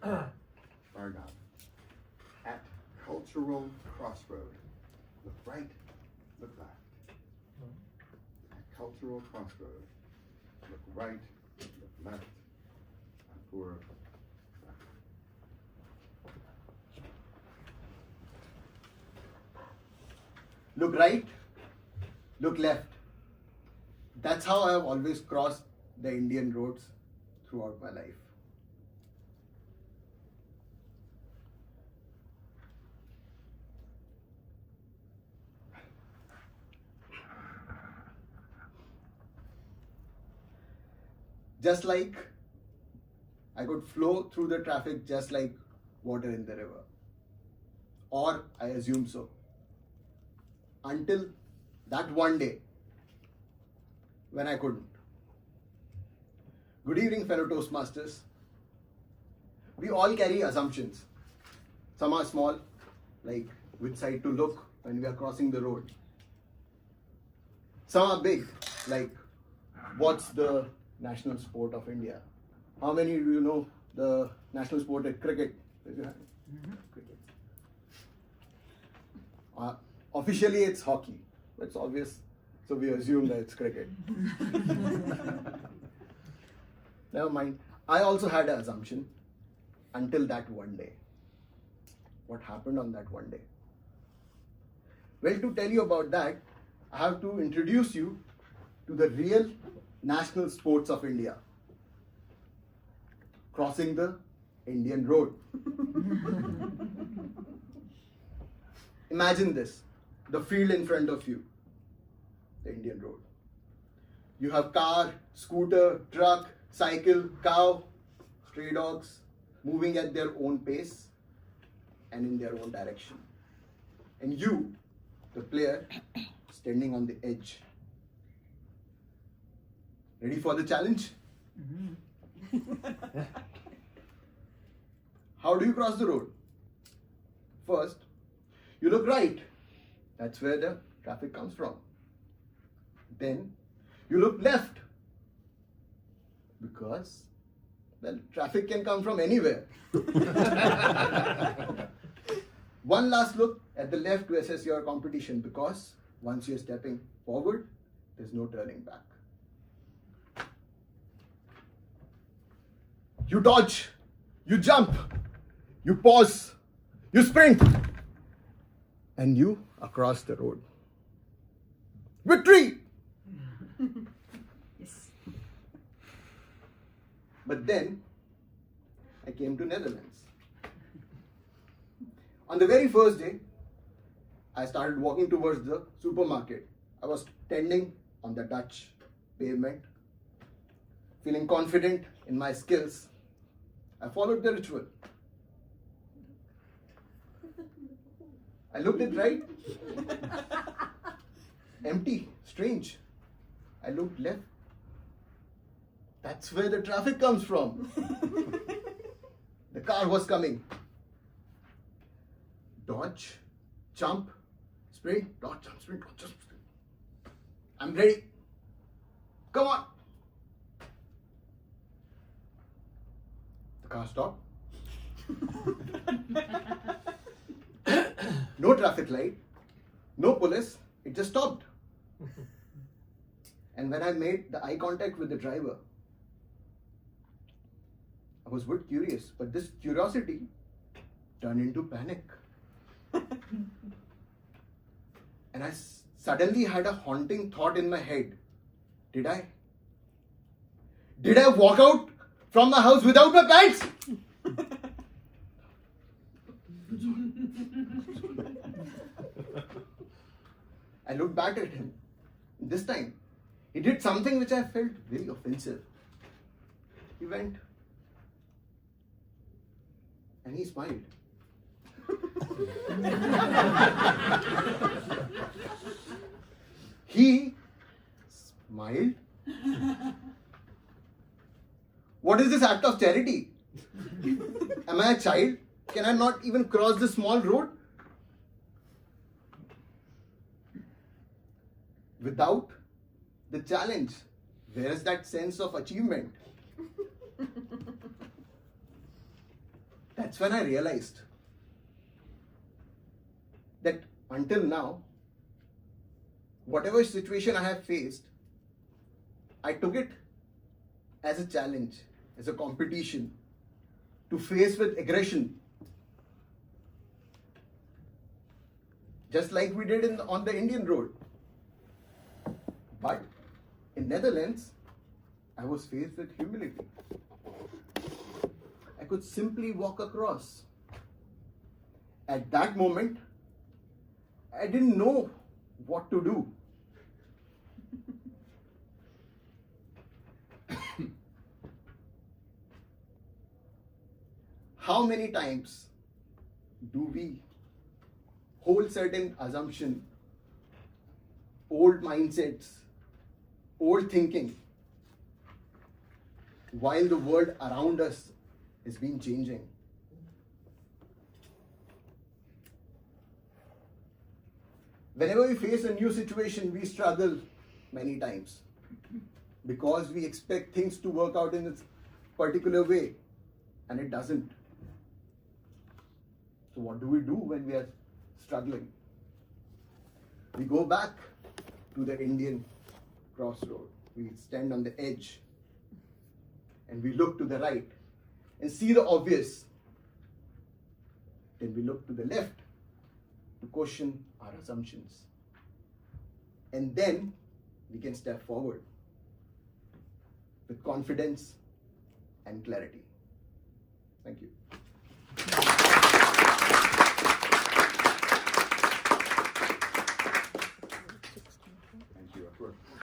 Far down. At cultural crossroad. Look right, look left. At cultural crossroad. Look right, look left. And poor left. Look right, look left. That's how I have always crossed the Indian roads throughout my life. Just like I could flow through the traffic just like water in the river. Or I assume so. Until that one day when I couldn't. Good evening, fellow Toastmasters. We all carry assumptions. Some are small, like which side to look when we are crossing the road. Some are big, like what's the national sport of India? How many do you know the national sport is cricket? Cricket. Officially it's hockey, but it's obvious, so we assume that it's cricket. Never mind. I also had an assumption until that one day. What happened on that one day? Well, to tell you about that, I have to introduce you to the real national sports of India. Crossing the Indian road. Imagine this, the field in front of you, the Indian road. You have car, scooter, truck, cycle, cow, stray dogs, moving at their own pace and in their own direction. And you, the player, standing on the edge. Ready for the challenge? How do you cross the road? First, you look right. That's where the traffic comes from. Then, you look left. Because, well, traffic can come from anywhere. One last look at the left to assess your competition, because once you're stepping forward, there's no turning back. You dodge, you jump, you pause, you sprint, and you across the road. Victory! Yes. But then, I came to Netherlands. On the very first day, I started walking towards the supermarket. I was standing on the Dutch pavement, feeling confident in my skills. I followed the ritual. I looked it right. Empty, strange. I looked left. That's where the traffic comes from. The car was coming. Dodge, jump, sprint, dodge, jump, sprint, dodge, jump, sprint. I'm ready. Come on. The car stopped. No traffic light, no police, it just stopped. And when I made the eye contact with the driver, I was a bit curious, but this curiosity turned into panic. And I suddenly had a haunting thought in my head. Did I walk out from the house without my pants? I looked back at him. This time, he did something which I felt very offensive. He went and he smiled. He smiled? What is this act of charity? Am I a child? Can I not even cross this small road? Without the challenge, where is that sense of achievement? That's when I realized that until now, whatever situation I have faced, I took it as a challenge, as a competition to face with aggression. Just like we did on the Indian road. But in Netherlands, I was faced with humility. I could simply walk across. At that moment, I didn't know what to do. How many times do we hold certain assumption, old mindsets, old thinking, while the world around us is been changing? Whenever we face a new situation, we struggle many times because we expect things to work out in a particular way and it doesn't. So what do we do when we are struggling? We go back to the Indian crossroad. We stand on the edge and we look to the right and see the obvious. Then we look to the left to question our assumptions. And then we can step forward with confidence and clarity. Thank you.